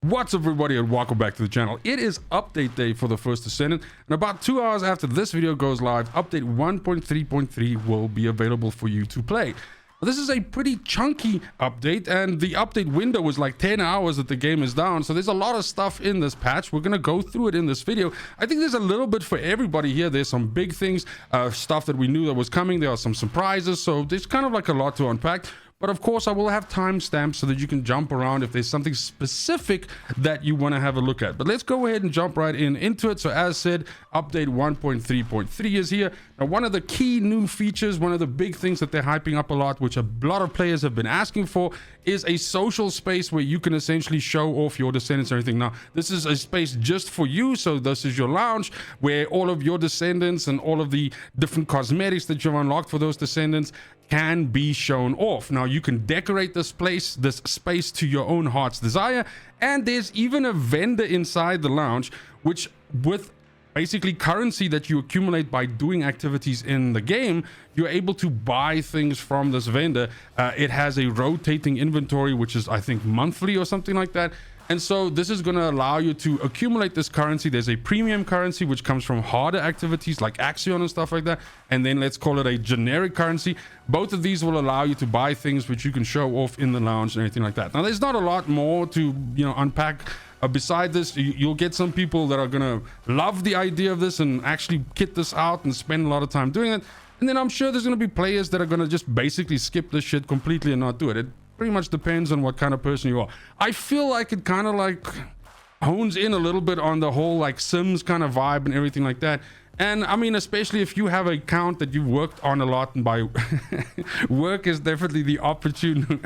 What's up, everybody, and welcome back to the channel. It is update day for the First Descendant, and about 2 hours after this video goes live, update 1.3.3 will be available for you to play. Now, this is a pretty chunky update, and the update window was like 10 hours that the game is down, so there's a lot of stuff in this patch. We're going to go through it in this video. I think there's a little bit for everybody here. There's some big things, stuff that we knew that was coming. There are some surprises, so there's kind of like a lot to unpack. But of course, I will have timestamps so that you can jump around if there's something specific that you want to have a look at. But let's go ahead and jump right into it. So as said, update 1.3.3 is here. Now, one of the key new features, one of the big things that they're hyping up a lot, which a lot of players have been asking for, is a social space where you can essentially show off your descendants and everything. Now, this is a space just for you. So this is your lounge where all of your descendants and all of the different cosmetics that you've unlocked for those descendants can be shown off. Now, you can decorate this space to your own heart's desire, and there's even a vendor inside the lounge, which with basically currency that you accumulate by doing activities in the game, you're able to buy things from this vendor. It has a rotating inventory, which is, I think, monthly or something like that. And so this is going to allow you to accumulate this currency. There's a premium currency, which comes from harder activities like Axion and stuff like that. And then let's call it a generic currency. Both of these will allow you to buy things which you can show off in the lounge and everything like that. Now, there's not a lot more to, unpack. Beside this, you'll get some people that are going to love the idea of this and actually kit this out and spend a lot of time doing it. And then I'm sure there's going to be players that are going to just basically skip this shit completely and not do it. It pretty much depends on what kind of person you are. I feel like it kind of like hones in a little bit on the whole like Sims kind of vibe and everything like that. And I mean, especially if you have an account that you've worked on a lot, and by work is definitely the opportune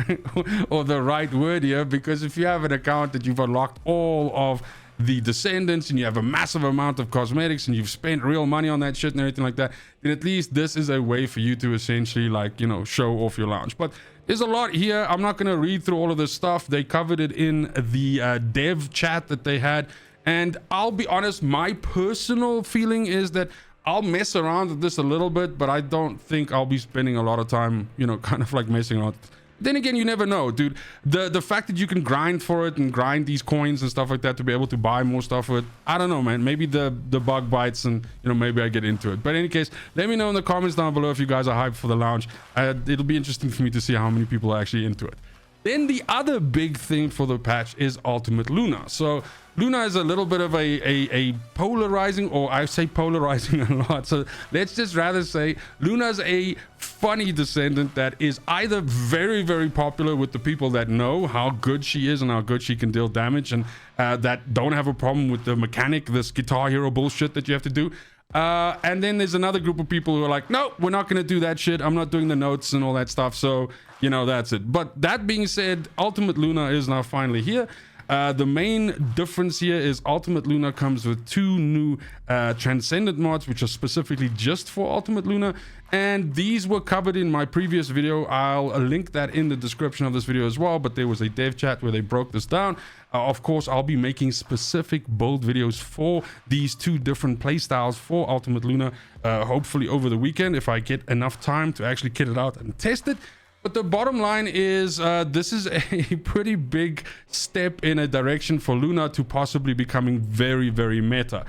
or the right word here, because if you have an account that you've unlocked all of the descendants and you have a massive amount of cosmetics and you've spent real money on that shit and everything like that, then at least this is a way for you to essentially like, show off your lounge. But there's a lot here. I'm not going to read through all of this stuff. They covered it in the dev chat that they had. And I'll be honest, my personal feeling is that I'll mess around with this a little bit, but I don't think I'll be spending a lot of time, kind of like messing around. Then again, you never know, dude. The fact that you can grind for it and grind these coins and stuff like that to be able to buy more stuff for it, I don't know, man. Maybe the bug bites and, maybe I get into it. But in any case, let me know in the comments down below if you guys are hyped for the lounge. It'll be interesting for me to see how many people are actually into it. Then the other big thing for the patch is Ultimate Luna. So Luna is a little bit of a polarizing, or I say polarizing a lot. So let's just rather say Luna's a funny descendant that is either very, very popular with the people that know how good she is and how good she can deal damage, and that don't have a problem with the mechanic, this Guitar Hero bullshit that you have to do. And then there's another group of people who are like, no, we're not going to do that shit. I'm not doing the notes and all that stuff. So, that's it. But that being said, Ultimate Luna is now finally here. The main difference here is Ultimate Luna comes with 2 new Transcendent mods, which are specifically just for Ultimate Luna. And these were covered in my previous video. I'll link that in the description of this video as well. But there was a dev chat where they broke this down. Of course, I'll be making specific build videos for these 2 different playstyles for Ultimate Luna, hopefully over the weekend, if I get enough time to actually kit it out and test it. But the bottom line is this is a pretty big step in a direction for Luna to possibly becoming very, very meta.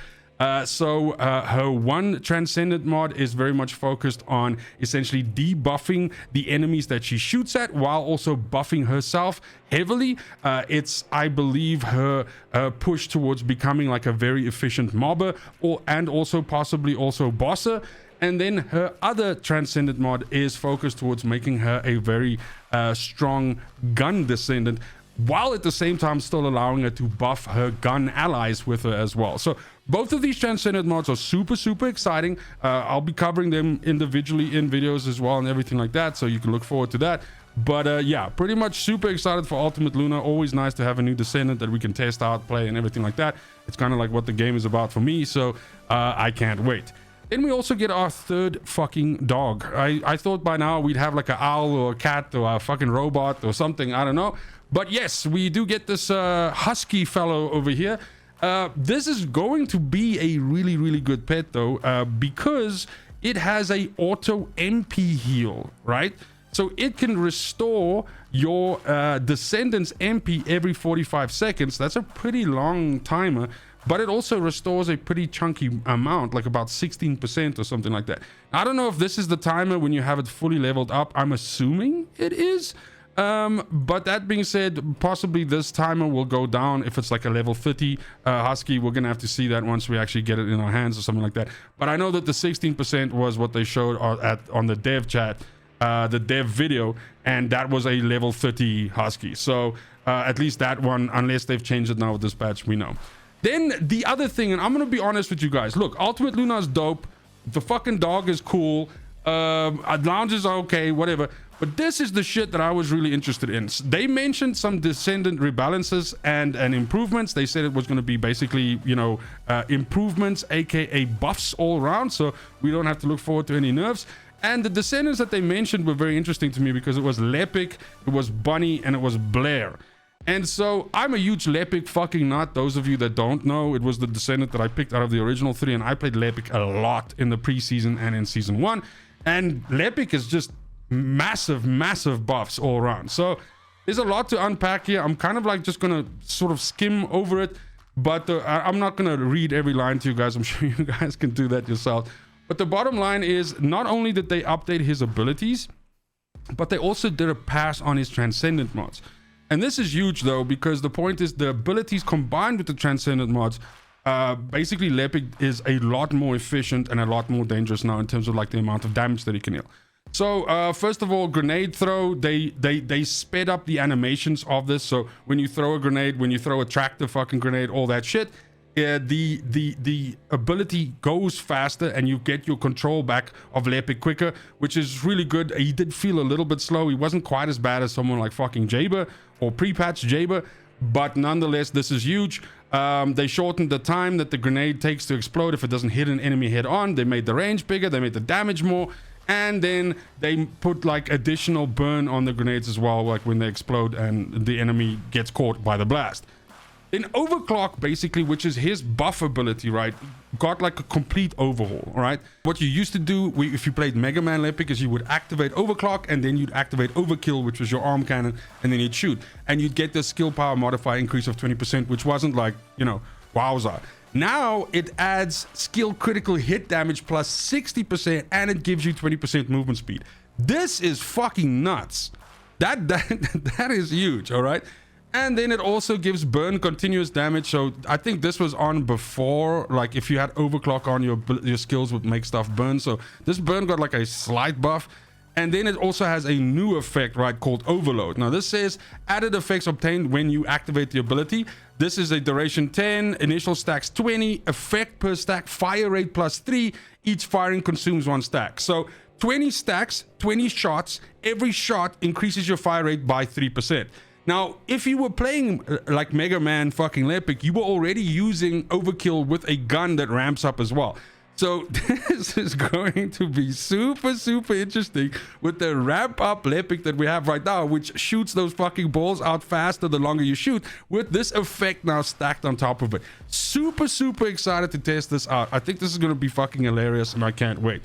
So her one Transcendent mod is very much focused on essentially debuffing the enemies that she shoots at while also buffing herself heavily. It's, I believe, her push towards becoming like a very efficient mobber, and also possibly also bosser. And then her other Transcendent mod is focused towards making her a very strong gun descendant, while at the same time still allowing her to buff her gun allies with her as well. So both of these Transcendent mods are super, super exciting. I'll be covering them individually in videos as well and everything like that, so you can look forward to that. But yeah, pretty much super excited for Ultimate Luna. Always nice to have a new descendant that we can test out, play, and everything like that. It's kind of like what the game is about for me, so I can't wait. Then we also get our 3rd fucking dog. I thought by now we'd have like an owl or a cat or a fucking robot or something, I don't know. But yes, we do get this husky fellow over here. This is going to be a really, really good pet though, because it has a auto MP heal, right? So it can restore your Descendant's MP every 45 seconds. That's a pretty long timer, but it also restores a pretty chunky amount, like about 16% or something like that. I don't know if this is the timer when you have it fully leveled up. I'm assuming it is. But that being said, possibly this timer will go down if it's like a level 30 Husky. We're gonna have to see that once we actually get it in our hands or something like that. But I know that the 16% was what they showed on the dev chat, the dev video, and that was a level 30 Husky. So at least that one, unless they've changed it now with this patch, we know. Then the other thing, and I'm gonna be honest with you guys, look, Ultimate Luna is dope, the fucking dog is cool, lounges are okay, whatever, but this is the shit that I was really interested in. They mentioned some Descendant rebalances and improvements. They said it was going to be basically, you know, improvements, aka buffs all around, so we don't have to look forward to any nerfs. And the Descendants that they mentioned were very interesting to me because it was Lepic, it was Bunny, and it was Blair. And so I'm a huge Lepic fucking nut. Those of you that don't know, it was the Descendant that I picked out of the original 3, and I played Lepic a lot in the preseason and in season 1. And Lepic is just massive buffs all around. So there's a lot to unpack here. I'm kind of like just gonna sort of skim over it, but I'm not gonna read every line to you guys. I'm sure you guys can do that yourself. But the bottom line is, not only did they update his abilities, but they also did a pass on his Transcendent mods. And this is huge though, because the point is the abilities combined with the Transcendent mods, basically Lepic is a lot more efficient and a lot more dangerous now in terms of like the amount of damage that he can deal. So first of all, grenade throw, they sped up the animations of this. So when you throw a grenade, when you throw a tractor fucking grenade, all that shit, the ability goes faster and you get your control back of Lepic quicker, which is really good. He did feel a little bit slow. He wasn't quite as bad as someone like fucking Jaber or pre-patch Jaber, but nonetheless, this is huge. They shortened the time that the grenade takes to explode if it doesn't hit an enemy head on. They made the range bigger, they made the damage more, and then they put like additional burn on the grenades as well, like when they explode and the enemy gets caught by the blast. Then Overclock, basically, which is his buff ability, right, got like a complete overhaul. All right, what you used to do if you played Mega Man Lepic is you would activate Overclock and then you'd activate Overkill, which was your arm cannon, and then you'd shoot and you'd get the skill power modifier increase of 20%, which wasn't like, you know, wowza. Now it adds skill critical hit damage plus 60% and it gives you 20% movement speed. This is fucking nuts. That is huge. All right. And then it also gives burn continuous damage. So I think this was on before, like if you had Overclock on, your skills would make stuff burn. So this burn got like a slight buff. And then it also has a new effect, right, called Overload. Now this says added effects obtained when you activate the ability. This is a duration 10, initial stacks 20, effect per stack, fire rate plus 3. Each firing consumes 1 stack. So 20 stacks, 20 shots. Every shot increases your fire rate by 3%. Now, if you were playing like Mega Man fucking Lepic, you were already using Overkill with a gun that ramps up as well. So this is going to be super interesting with the ramp up Lepic that we have right now, which shoots those fucking balls out faster the longer you shoot, with this effect now stacked on top of it. Super excited to test this out. I think this is going to be fucking hilarious and I can't wait.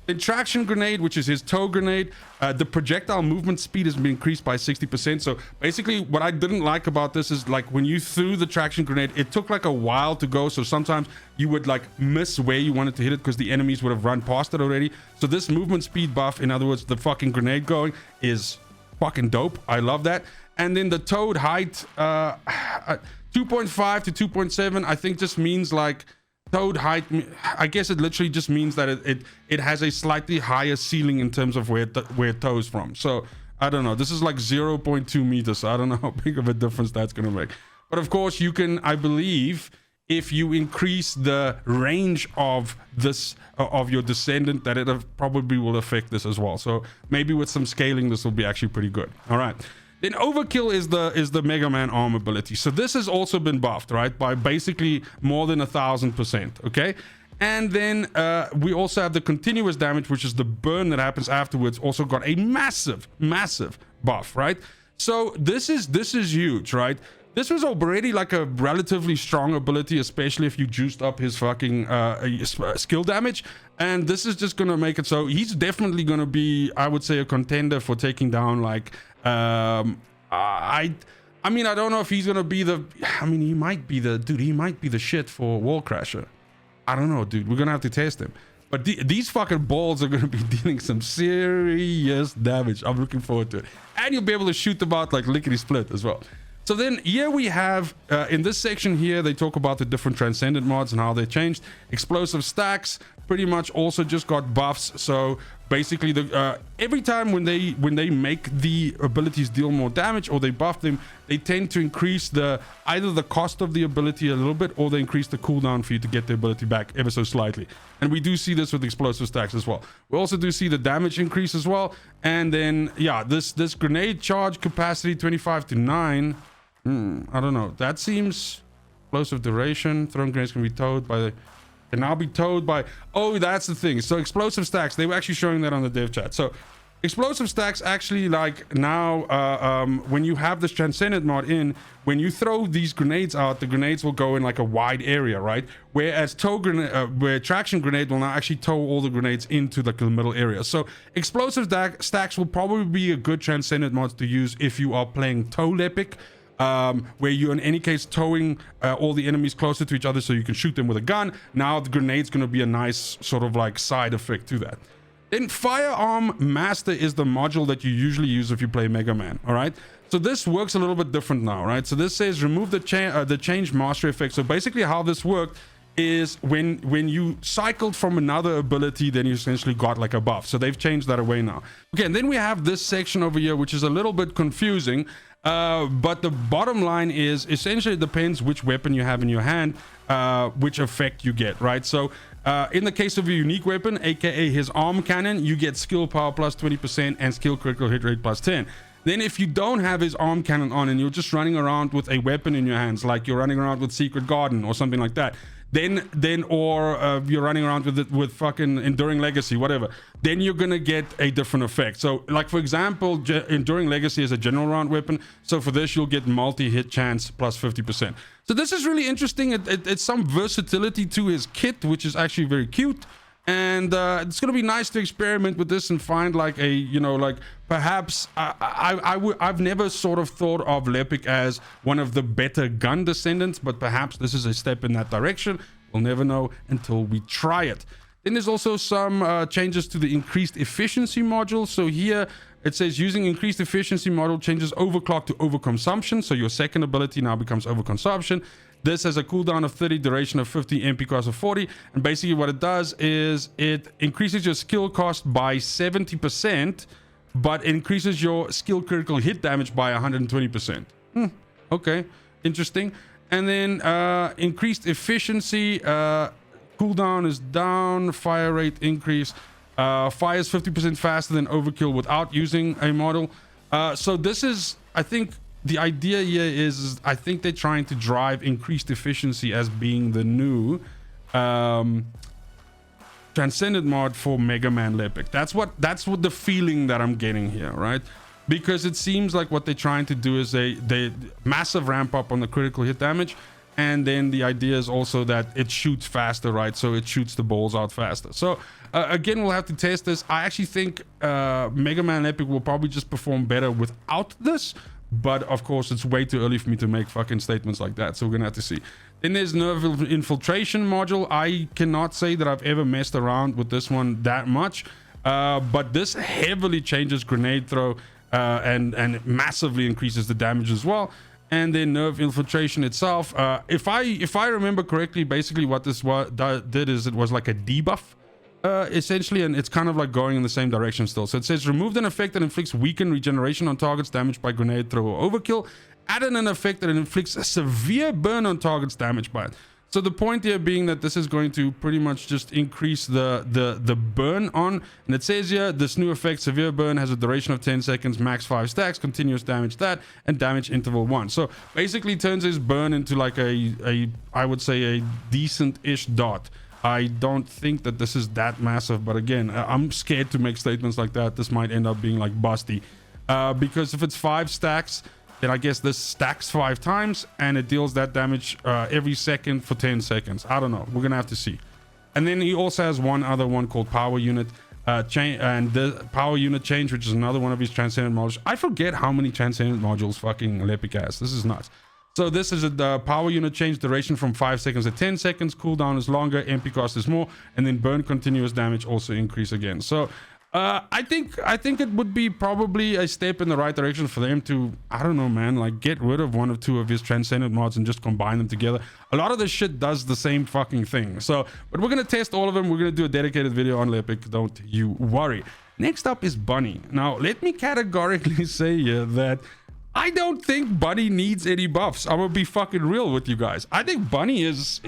The traction grenade, which is his tow grenade, the projectile movement speed has been increased by 60%. So basically what I didn't like about this is like when you threw the traction grenade, it took like a while to go. So sometimes you would like miss where you wanted to hit it because the enemies would have run past it already. So this movement speed buff, in other words, the fucking grenade going, is fucking dope. I love that. And then the towed height, 2.5 to 2.7, I think just means like towed height. I guess it literally just means that it has a slightly higher ceiling in terms of where it tows from. So I don't know, this is like 0.2 meters, so I don't know how big of a difference that's going to make. But of course you can, I believe, if you increase the range of this of your Descendant, that it probably will affect this as well. So maybe with some scaling this will be actually pretty good. All right, then Overkill is the Mega Man arm ability. So this has also been buffed, right, by basically more than 1,000%. Okay, and then we also have the continuous damage, which is the burn that happens afterwards, also got a massive buff, right? So this is huge, right? this was already like a relatively strong ability, especially if you juiced up his fucking skill damage. And this is just gonna make it so he's definitely gonna be, I would say, a contender for taking down like I mean, I don't know if he's gonna be the, I mean, he might be the dude, he might be the shit for Wall Crasher. I don't know, dude, we're gonna have to test him. But these fucking balls are gonna be dealing some serious damage. I'm looking forward to it. And you'll be able to shoot them out like lickety split as well. So then here we have, in this section here, they talk about the different Transcendent mods and how they changed. Explosive stacks pretty much also just got buffs. So basically, every time when they make the abilities deal more damage or they buff them, they tend to increase either the cost of the ability a little bit, or they increase the cooldown for you to get the ability back ever so slightly. And we do see this with explosive stacks as well. We also do see the damage increase as well. And then, yeah, this grenade charge capacity 25 to 9. I don't know. That seems explosive duration. Thrown grenades can be towed by can now be towed by. Oh, that's the thing. So explosive stacks. They were actually showing that on the dev chat. So explosive stacks actually, like now, when you have this Transcendent mod in, when you throw these grenades out, the grenades will go in like a wide area, right? Whereas where traction grenade will now actually tow all the grenades into like the middle area. So explosive stacks will probably be a good Transcendent mod to use if you are playing tow Lepic. Where you're in any case towing all the enemies closer to each other so you can shoot them with a gun. Now the grenade's going to be a nice sort of like side effect to that. Then Firearm Master is the module that you usually use if you play Mega Man. All right, so this works a little bit different now, right? So this says remove the change master effect. So basically how this worked is when you cycled from another ability, then you essentially got like a buff. So they've changed that away now. Okay, and then we have this section over here, which is a little bit confusing. But the bottom line is essentially it depends which weapon you have in your hand, which effect you get, right? So in the case of a unique weapon, aka his arm cannon, you get skill power plus 20% and skill critical hit rate plus 10. Then if you don't have his arm cannon on and you're just running around with a weapon in your hands, like you're running around with Secret Garden or something like that, or you're running around with it with fucking Enduring Legacy, whatever, then you're gonna get a different effect. So like for example, Enduring Legacy is a general round weapon, so for this you'll get multi-hit chance plus 50%. So this is really interesting. It's some versatility to his kit, which is actually very cute. And it's gonna be nice to experiment with this and find like a, you know, like perhaps I've never sort of thought of Lepic as one of the better gun descendants, but perhaps this is a step in that direction. We'll never know until we try it. Then there's also some changes to the increased efficiency module. So here it says using increased efficiency module changes overclock to overconsumption. So your second ability now becomes overconsumption. This has a cooldown of 30, duration of 50, MP cost of 40. And basically what it does is it increases your skill cost by 70%, but increases your skill critical hit damage by 120%. Okay, interesting. And then increased efficiency, cooldown is down, fire rate increase, fires 50% faster than overkill without using a model. So this is, I think, the idea here is I think they're trying to drive increased efficiency as being the new Transcendent mod for Mega Man Lepic. That's what the feeling that I'm getting here, right? Because it seems like what they're trying to do is they massive ramp up on the critical hit damage, and then the idea is also that it shoots faster, right? So it shoots the balls out faster. So again, we'll have to test this. I actually think Mega Man Lepic will probably just perform better without this. But of course, it's way too early for me to make fucking statements like that. So we're gonna have to see. Then there's Nerve Infiltration module. I cannot say that I've ever messed around with this one that much. But this heavily changes grenade throw and massively increases the damage as well. And then Nerve Infiltration itself. If I remember correctly, basically what this did is it was like a debuff. Essentially, and it's kind of like going in the same direction still. So it says removed an effect that inflicts weakened regeneration on targets damaged by grenade throw or overkill, added an effect that inflicts a severe burn on targets damaged by it. So the point here being that this is going to pretty much just increase the burn on, and it says here this new effect, severe burn, has a duration of 10 seconds, max 5 stacks, continuous damage that, and damage interval 1. So basically turns his burn into like a I would say a decent-ish dot. I don't think that this is that massive, but again, I'm scared to make statements like that. This might end up being like busty, because if it's 5 stacks, then I guess this stacks 5 times and it deals that damage every second for 10 seconds. I don't know. We're gonna have to see. And then he also has one other one called Power Unit change, and the Power Unit change, which is another one of his Transcendent modules. I forget how many Transcendent modules fucking Lepic has. This is nuts. So this is the Power Unit change, duration from 5 seconds to 10 seconds. Cooldown is longer, MP cost is more, and then burn continuous damage also increase again. So I think it would be probably a step in the right direction for them to, I don't know, man, like get rid of 1 or 2 of his Transcendent mods and just combine them together. A lot of this shit does the same fucking thing. So, but we're gonna test all of them. We're gonna do a dedicated video on Lepic. Don't you worry. Next up is Bunny. Now, let me categorically say here that I don't think Bunny needs any buffs. I'm gonna be fucking real with you guys. I think Bunny is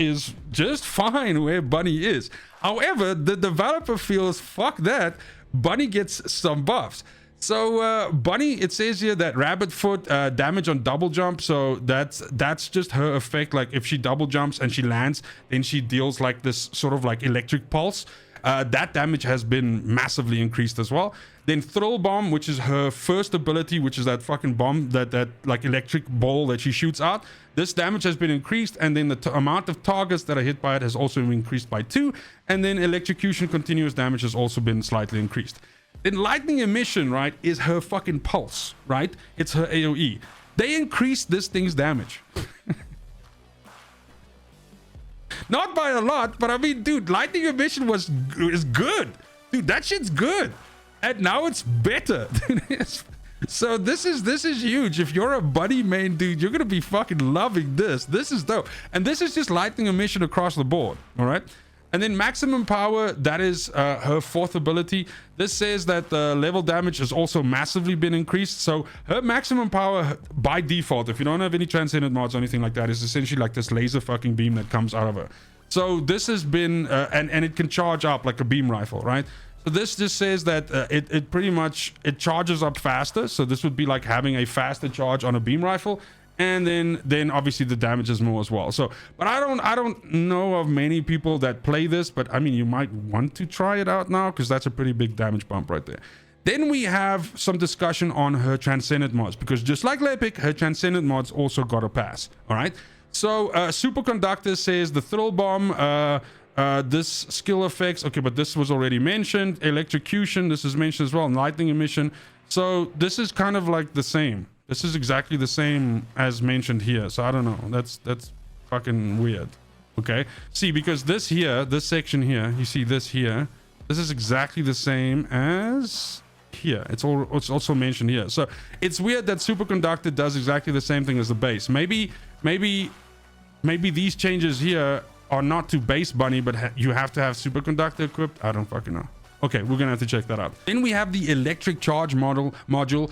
just fine where Bunny is. However, the developer feels, fuck that, Bunny gets some buffs. So Bunny, it says here that rabbit foot damage on double jump. So that's just her effect. Like if she double jumps and she lands, then she deals like this sort of like electric pulse. That damage has been massively increased as well. Then Thrill Bomb, which is her first ability, which is that fucking bomb, that like electric ball that she shoots out. This damage has been increased, and then the amount of targets that are hit by it has also increased by 2. And then Electrocution continuous damage has also been slightly increased. Then Lightning Emission, right, is her fucking pulse, right? It's her AoE. They increased this thing's damage. Not by a lot, but I mean, dude, Lightning Emission is good. Dude, that shit's good. And now it's better. So this is huge. If you're a Bunny main, dude, you're gonna be fucking loving this. This is dope. And this is just Lightning Emission across the board, all right? And then Maximum Power, that is her 4th ability. This says that the level damage has also massively been increased. So her Maximum Power, by default, if you don't have any Transcendent mods or anything like that, is essentially like this laser fucking beam that comes out of her. So this has been, and it can charge up like a beam rifle, right? So this just says that it pretty much, it charges up faster. So this would be like having a faster charge on a beam rifle. And then obviously the damage is more as well. So, but I don't know of many people that play this, but I mean, you might want to try it out now because that's a pretty big damage bump right there. Then we have some discussion on her Transcendent mods, because just like Lepic, her Transcendent mods also got a pass. All right. So Superconductor says the Thrill Bomb, this skill effects. Okay, but this was already mentioned. Electrocution, this is mentioned as well. And Lightning Emission. So this is kind of like the same. This is exactly the same as mentioned here. So I don't know. That's fucking weird. Okay. See, because this here, this section here, you see this here, this is exactly the same as here. It's also mentioned here. So it's weird that Superconductor does exactly the same thing as the base. Maybe these changes here are not to base Bunny, but you have to have Superconductor equipped. I don't fucking know. Okay, we're gonna have to check that out. Then we have the electric charge module,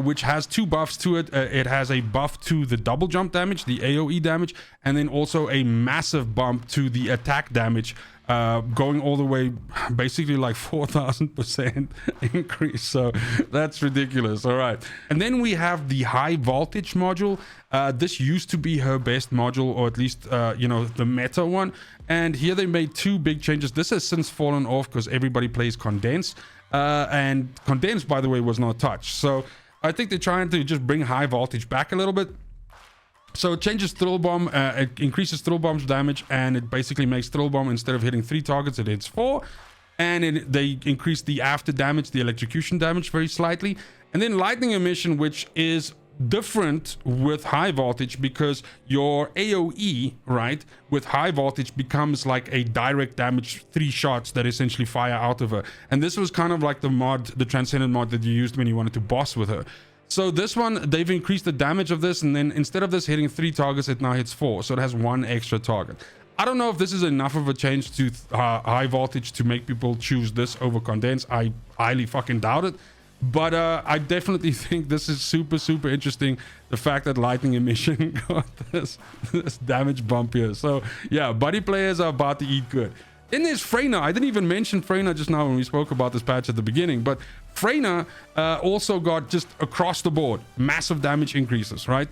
which has 2 buffs to it. It has a buff to the double jump damage, the AoE damage, and then also a massive bump to the attack damage, going all the way basically like 4,000% increase. So that's ridiculous. All right. And then we have the high voltage module. This used to be her best module, or at least you know, the meta one. And here they made 2 big changes. This has since fallen off because everybody plays Condense, and Condense, by the way, was not touched. So I think they're trying to just bring high voltage back a little bit. So it changes Thrill Bomb, it increases Thrill Bomb's damage, and it basically makes Thrill Bomb, instead of hitting 3 targets, it hits 4. And they increase the after damage, the electrocution damage, very slightly. And then Lightning Emission, which is different with high voltage, because your AoE, right, with high voltage becomes like a direct damage, 3 shots that essentially fire out of her. And this was kind of like the mod, the Transcendent mod that you used when you wanted to boss with her. So this one, they've increased the damage of this, and then instead of this hitting 3 targets, it now hits 4. So it has 1 extra target. I don't know if this is enough of a change to high voltage to make people choose this over Condense. I highly fucking doubt it. But I definitely think this is super, super interesting. The fact that Lightning Emission got this damage bump here. So yeah, Buddy players are about to eat good. Then there's Freyna. I didn't even mention Freyna just now when we spoke about this patch at the beginning. But Freyna also got just across the board massive damage increases, right?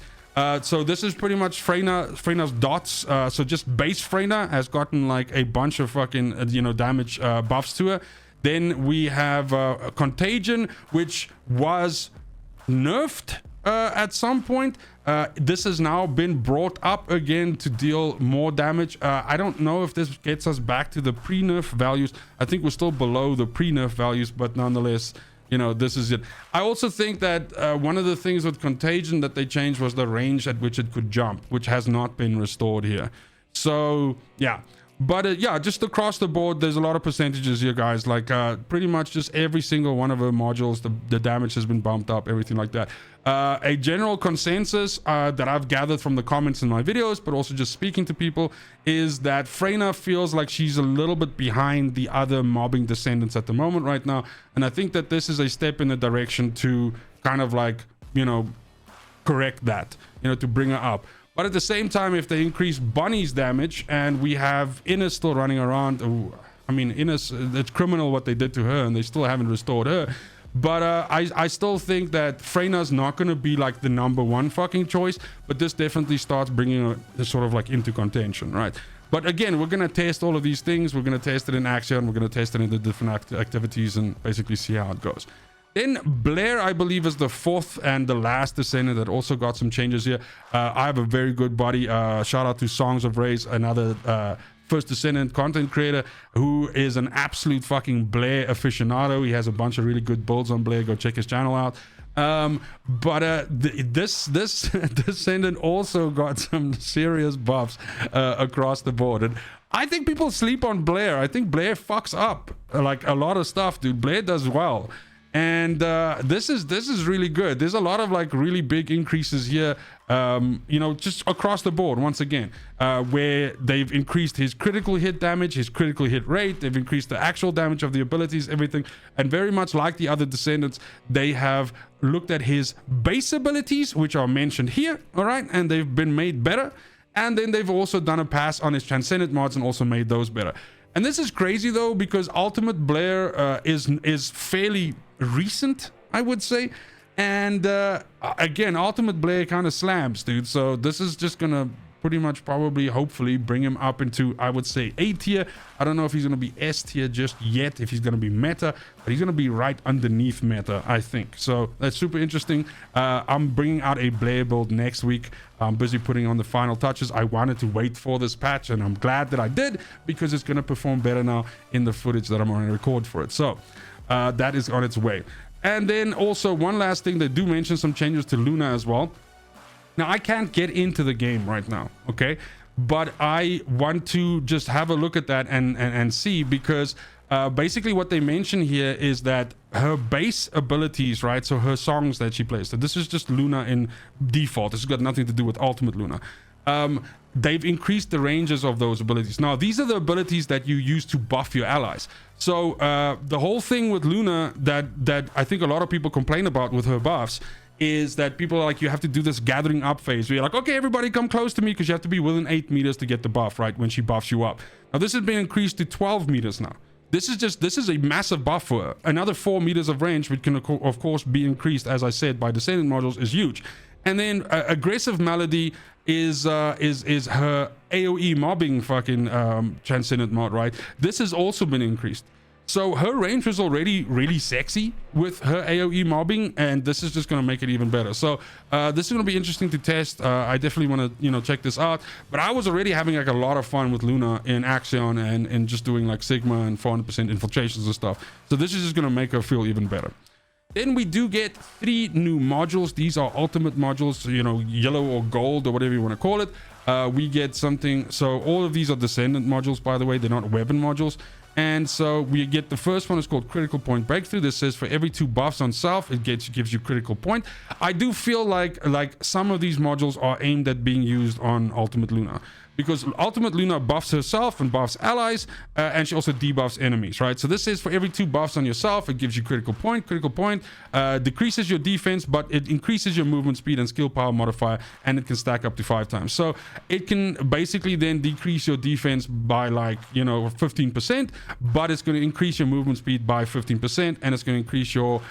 So this is pretty much Freyna's dots. So just base Freyna has gotten like a bunch of fucking, you know, damage buffs to her. Then we have Contagion, which was nerfed at some point. This has now been brought up again to deal more damage. I don't know if this gets us back to the pre-nerf values. I think we're still below the pre-nerf values, but nonetheless, you know, this is it. I also think that one of the things with Contagion that they changed was the range at which it could jump, which has not been restored here. So yeah, but yeah, just across the board, there's a lot of percentages here, guys. Like pretty much just every single one of her modules, the damage has been bumped up, everything like that. A general consensus that I've gathered from the comments in my videos, but also just speaking to people, is that Freyna feels like she's a little bit behind the other mobbing descendants at the moment right now. And I think that this is a step in the direction to kind of like, you know, correct that, you know, to bring her up. But at the same time, if they increase Bonnie's damage and we have Innes still running around, I mean, Innes, it's criminal what they did to her and they still haven't restored her. But I still think that Freyna's not going to be like the #1 fucking choice, but this definitely starts bringing her sort of like into contention, right? But again, we're going to test all of these things. We're going to test it in action. We're going to test it in the different activities and basically see how it goes. Then Blair, I believe, is the 4th and the last descendant that also got some changes here. I have a very good buddy. Shout out to Songs of Rays, another First Descendant content creator who is an absolute fucking Blair aficionado. He has a bunch of really good builds on Blair. Go check his channel out. This descendant also got some serious buffs across the board. And I think people sleep on Blair. I think Blair fucks up like a lot of stuff, dude. Blair does well. And this is really good. There's a lot of like really big increases here, you know, just across the board once again, where they've increased his critical hit damage, his critical hit rate, they've increased the actual damage of the abilities, everything. And very much like the other descendants, they have looked at his base abilities, which are mentioned here, all right, and they've been made better. And then they've also done a pass on his transcendent mods and also made those better. And this is crazy though, because Ultimate Blair is fairly recent, I would say. And again, Ultimate Blair kind of slams, dude. So this is just gonna pretty much probably hopefully bring him up into, I would say, A tier. I don't know if he's gonna be S tier just yet, if he's gonna be meta, but he's gonna be right underneath meta, I think. So that's super interesting. I'm bringing out a Blair build next week. I'm busy putting on the final touches. I wanted to wait for this patch and I'm glad that I did, because it's gonna perform better now in the footage that I'm going to record for it. So that is on its way. And then also one last thing, they do mention some changes to Luna as well. Now I can't get into the game right now, okay, but I want to just have a look at that and see, because basically what they mention here is that her base abilities, right, so her songs that she plays, so this is just Luna in default, this has got nothing to do with Ultimate Luna. They've increased the ranges of those abilities. Now these are the abilities that you use to buff your allies. So the whole thing with Luna that I think a lot of people complain about with her buffs is that people are like, you have to do this gathering up phase where you're like, okay, everybody come close to me, because you have to be within 8 meters to get the buff, right, when she buffs you up. Now this has been increased to 12 meters now. This is a massive buff for her. Another 4 meters of range, which can of course be increased, as I said, by descendant modules, is huge. And then aggressive melody is her AoE mobbing fucking transcendent mod, right? This has also been increased. So her range was already really sexy with her AoE mobbing, and this is just going to make it even better. So this is going to be interesting to test. I definitely want to, you know, check this out. But I was already having like a lot of fun with Luna in Axion and just doing like Sigma and 400% infiltrations and stuff. So this is just going to make her feel even better. Then we do get 3 new modules. These are ultimate modules, you know, yellow or gold or whatever you want to call it. We get something. So all of these are descendant modules, by the way. They're not weapon modules. And so we get the first one is called Critical Point Breakthrough. This says for every 2 buffs on self, it gives you critical point. I do feel like some of these modules are aimed at being used on Ultimate Luna, because Ultimate Luna buffs herself and buffs allies, and she also debuffs enemies, right? So this says for every 2 buffs on yourself, it gives you critical point. Critical point decreases your defense, but it increases your movement speed and skill power modifier, and it can stack up to 5 times. So it can basically then decrease your defense by like, you know, 15%, but it's going to increase your movement speed by 15%, and it's going to increase your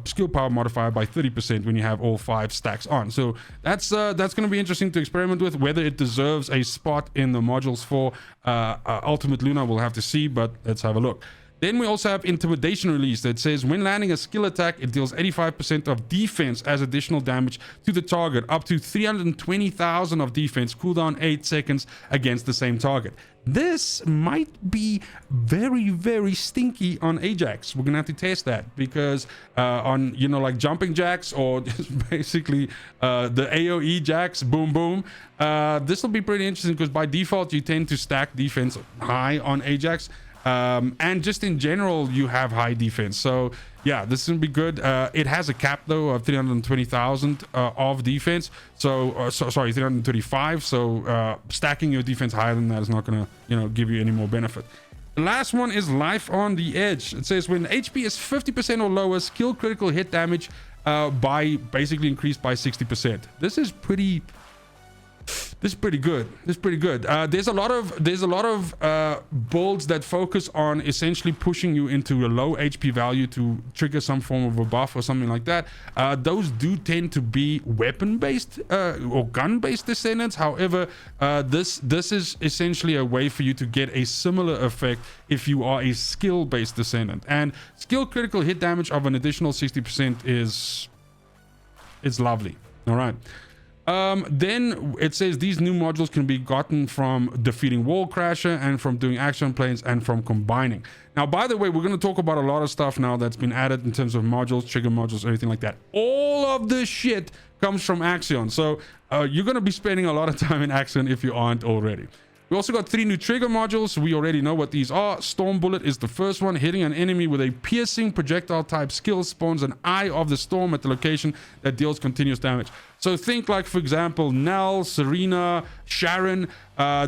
skill power modifier by 30% when you have all 5 stacks on. So that's going to be interesting to experiment with. Whether it deserves a spot in the modules for Ultimate Luna, we'll have to see, but let's have a look. Then we also have Intimidation Release that says when landing a skill attack, it deals 85% of defense as additional damage to the target, up to 320,000 of defense, cooldown 8 seconds against the same target. This might be very, very stinky on Ajax. We're gonna have to test that, because on, you know, like jumping jacks, or just basically the AoE jacks, boom boom, this will be pretty interesting, because by default you tend to stack defense high on Ajax, and just in general you have high defense. So yeah, this is gonna be good. It has a cap though of 320,000 of defense, so sorry, 335. So stacking your defense higher than that is not gonna, you know, give you any more benefit. The last one is Life on the Edge. It says when HP is 50% or lower, skill critical hit damage by basically increased by 60%. This is pretty good. There's a lot of builds that focus on essentially pushing you into a low HP value to trigger some form of a buff or something like that. Those do tend to be weapon based or gun based descendants. However, this is essentially a way for you to get a similar effect if you are a skill based descendant. And skill critical hit damage of an additional 60% is lovely. All right. Then it says these new modules can be gotten from defeating Wall Crasher and from doing action planes and from combining. Now, by the way, we're going to talk about a lot of stuff now that's been added in terms of modules, trigger modules, everything like that. All of this shit comes from Axion. So you're going to be spending a lot of time in Axion if you aren't already. We also got 3 new trigger modules. We already know what these are. Storm Bullet is the first one. Hitting an enemy with a piercing projectile type skill spawns an Eye of the Storm at the location that deals continuous damage. So think like, for example, Nell, Serena, Sharon,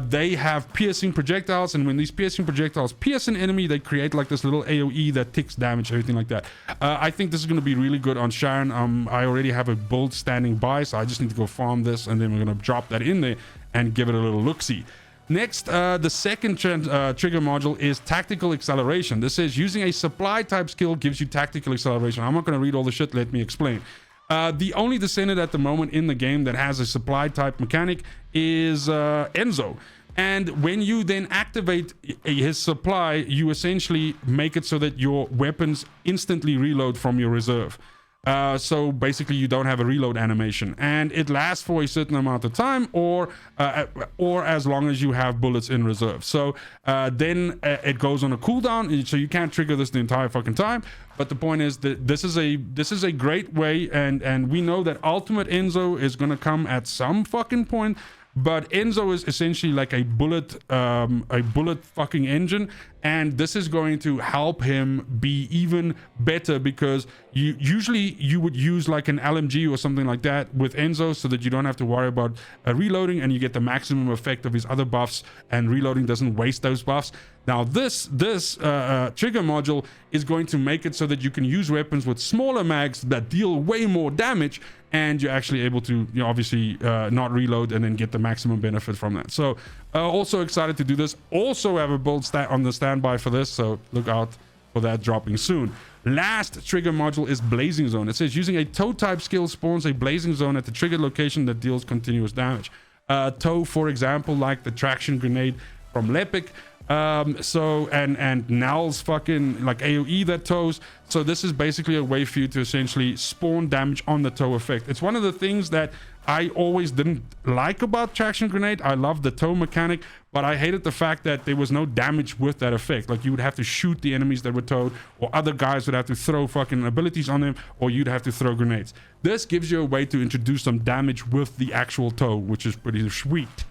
they have piercing projectiles, and when these piercing projectiles pierce an enemy, they create like this little AoE that ticks damage, everything like that. I think this is going to be really good on Sharon. I already have a build standing by, so I just need to go farm this, and then we're going to drop that in there and give it a little look-see. Next, the second trigger module is Tactical Acceleration. This says using a supply type skill gives you tactical acceleration. I'm not going to read all the shit, let me explain. The only descendant at the moment in the game that has a supply type mechanic is Enzo. And when you then activate his supply, you essentially make it so that your weapons instantly reload from your reserve. So basically you don't have a reload animation, and it lasts for a certain amount of time, or as long as you have bullets in reserve. So then it goes on a cooldown, so you can't trigger this the entire fucking time. But the point is that this is a great way, and we know that Ultimate Enzo is gonna come at some fucking point. But Enzo is essentially like a bullet fucking engine, and this is going to help him be even better, because you would use like an LMG or something like that with Enzo, so that you don't have to worry about reloading, and you get the maximum effect of his other buffs, and reloading doesn't waste those buffs. Now this trigger module is going to make it so that you can use weapons with smaller mags that deal way more damage, and you're actually able to, you know, obviously not reload and then get the maximum benefit from that. So also excited to do this. Also have a build on the standby for this, so look out for that dropping soon. Last trigger module is Blazing Zone. It says using a tow type skill spawns a blazing zone at the triggered location that deals continuous damage. Tow, for example, like the traction grenade from Lepic. So and Now's fucking like AoE that tows. So this is basically a way for you to essentially spawn damage on the tow effect. It's one of the things that I always didn't like about traction grenade. I love the tow mechanic, but I hated the fact that there was no damage with that effect. Like you would have to shoot the enemies that were towed, or other guys would have to throw fucking abilities on them, or you'd have to throw grenades. This gives you a way to introduce some damage with the actual tow, which is pretty sweet.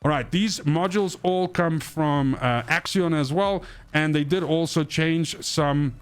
All right, these modules all come from Axion as well, and they did also change some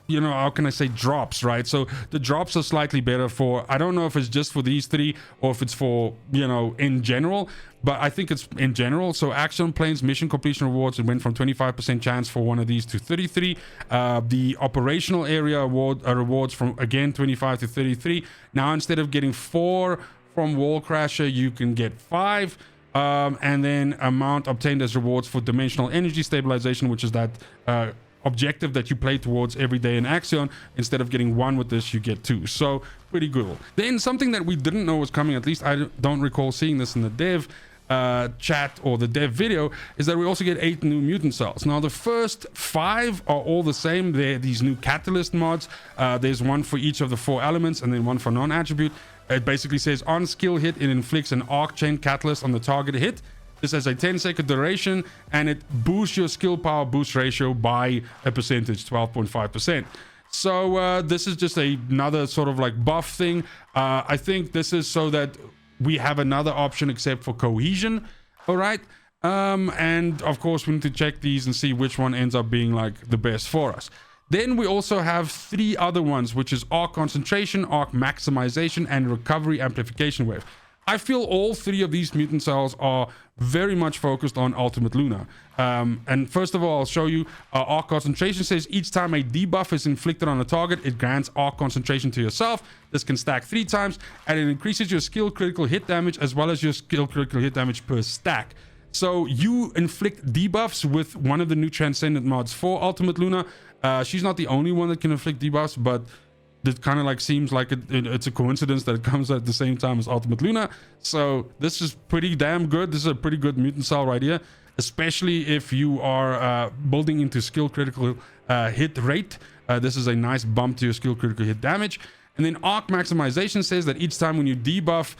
you know, how can I say, drops, right? So the drops are slightly better for, I don't know if it's just for these 3 or if it's for, you know, in general, but I think it's in general. So Action Planes mission completion rewards, it went from 25% chance for one of these to 33. The operational area rewards from, again, 25 to 33. Now instead of getting 4 from Wall Crasher, you can get 5. And then amount obtained as rewards for dimensional energy stabilization, which is that objective that you play towards every day in Axion. Instead of getting 1 with this, you get 2. So pretty good. Then something that we didn't know was coming, at least I don't recall seeing this in the dev, chat or the dev video, is that we also get 8 new mutant cells. Now the first 5 are all the same. They're these new catalyst mods. There's one for each of the 4 elements and then one for non-attribute. It basically says on skill hit, it inflicts an arc chain catalyst on the target hit. This has a 10-second duration and it boosts your skill power boost ratio by a percentage, 12.5%. So this is just another sort of like buff thing. I think this is so that we have another option except for cohesion. All right. And of course we need to check these and see which one ends up being like the best for us. Then we also have 3 other ones, which is arc concentration, arc maximization, and recovery amplification wave. I feel all 3 of these mutant cells are very much focused on Ultimate Luna. And first of all, I'll show you arc concentration says each time a debuff is inflicted on a target, it grants arc concentration to yourself. This can stack 3 times, and it increases your skill critical hit damage as well as your skill critical hit damage per stack. So you inflict debuffs with one of the new Transcendent mods for Ultimate Luna. She's not the only one that can inflict debuffs, but it kind of like seems like it's a coincidence that it comes at the same time as Ultimate Luna. So this is pretty damn good. This is a pretty good mutant cell right here, especially if you are building into skill critical hit rate. This is a nice bump to your skill critical hit damage. And then arc maximization says that each time when you debuff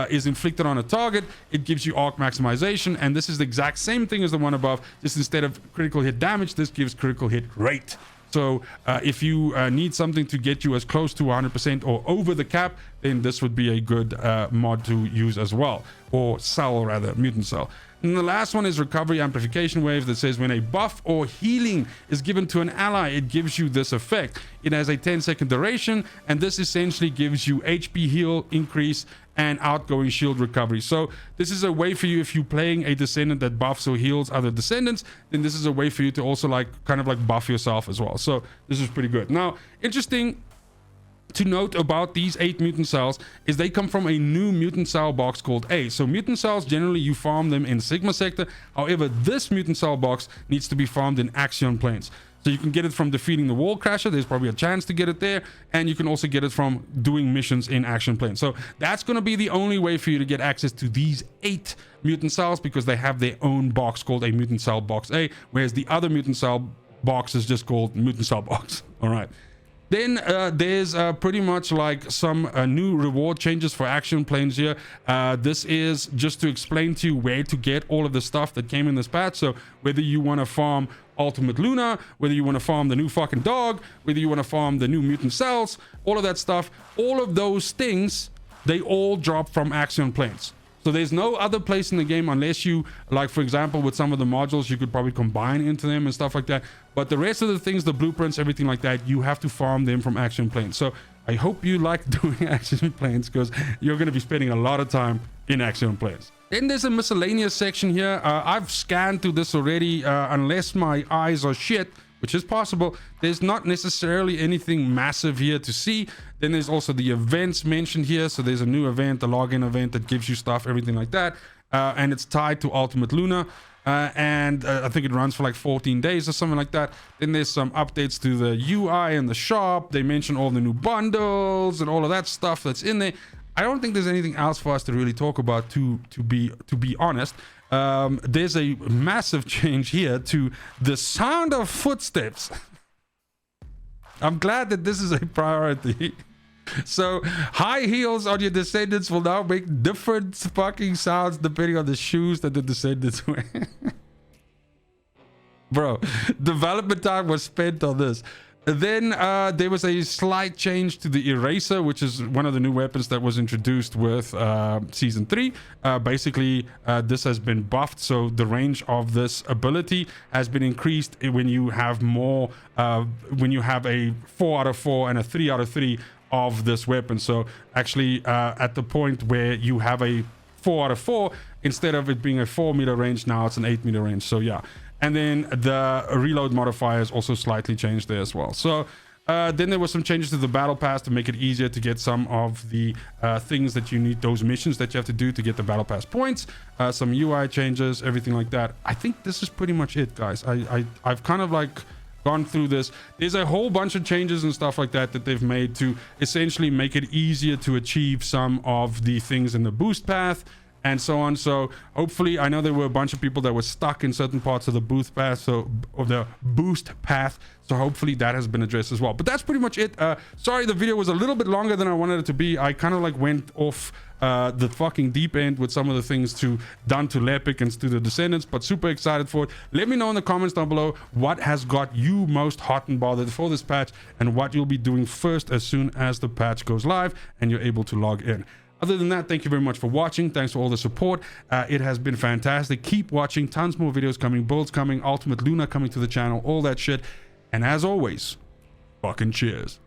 is inflicted on a target, it gives you arc maximization, and this is the exact same thing as the one above. Just instead of critical hit damage, this gives critical hit rate. So if you need something to get you as close to 100% or over the cap, then this would be a good mod to use as well, or cell rather, mutant cell. And the last one is recovery amplification wave that says when a buff or healing is given to an ally, it gives you this effect. It has a 10-second duration, and this essentially gives you HP heal increase and outgoing shield recovery. So this is a way for you, if you're playing a descendant that buffs or heals other descendants, then this is a way for you to also like kind of like buff yourself as well. So this is pretty good. Now, interesting to note about these 8 mutant cells is they come from a new mutant cell box called A. So mutant cells, generally you farm them in Sigma sector. However, this mutant cell box needs to be farmed in Axion planes. So you can get it from defeating the wall crasher. There's probably a chance to get it there. And you can also get it from doing missions in action plane. So that's going to be the only way for you to get access to these 8 mutant cells, because they have their own box called a mutant cell box A, whereas the other mutant cell box is just called mutant cell box. All right. Then there's pretty much like some new reward changes for action planes here. This is just to explain to you where to get all of the stuff that came in this patch. So whether you want to farm Ultimate Luna, whether you want to farm the new fucking dog, whether you want to farm the new mutant cells, all of that stuff, all of those things, they all drop from action planes. So there's no other place in the game unless you, like for example, with some of the modules, you could probably combine into them and stuff like that. But the rest of the things, the blueprints, everything like that, you have to farm them from action planes. So I hope you like doing action planes, because you're going to be spending a lot of time in action planes. Then there's a miscellaneous section here. I've scanned through this already, unless my eyes are shit, which is possible. There's not necessarily anything massive here to see. Then there's also the events mentioned here. So there's a new event, a login event that gives you stuff, everything like that. And it's tied to Ultimate Luna. And I think it runs for like 14 days or something like that. Then there's some updates to the UI and the shop. They mention all the new bundles and all of that stuff that's in there. I don't think there's anything else for us to really talk about, to be honest. There's a massive change here to the sound of footsteps. I'm glad that this is a priority. So high heels on your descendants will now make different fucking sounds depending on the shoes that the descendants wear. Bro, development time was spent on this. Then there was a slight change to the eraser, which is one of the new weapons that was introduced with season 3. Basically, this has been buffed, so the range of this ability has been increased when you have more, when you have a 4 out of 4 and a 3 out of 3 of this weapon. So actually, at the point where you have a 4 out of 4, instead of it being a 4-meter range, now it's an 8-meter range. So yeah. And then the reload modifier is also slightly changed there as well. So then there were some changes to the battle pass to make it easier to get some of the things that you need, those missions that you have to do to get the battle pass points. Some UI changes, everything like that. I think this is pretty much it, guys. I've kind of like gone through this. There's a whole bunch of changes and stuff like that that they've made to essentially make it easier to achieve some of the things in the boost path. and so on. So hopefully, I know there were a bunch of people that were stuck in certain parts of the boost path, or the boost path. So hopefully that has been addressed as well. But that's pretty much it. Sorry, the video was a little bit longer than I wanted it to be. I kind of like went off the fucking deep end with some of the things done to Lepic and to the Descendants, but super excited for it. Let me know in the comments down below what has got you most hot and bothered for this patch, and what you'll be doing first as soon as the patch goes live and you're able to log in. Other than that, thank you very much for watching. Thanks for all the support. It has been fantastic. Keep watching. Tons more videos coming, builds coming, Ultimate Luna coming to the channel, all that shit. And as always, fucking cheers.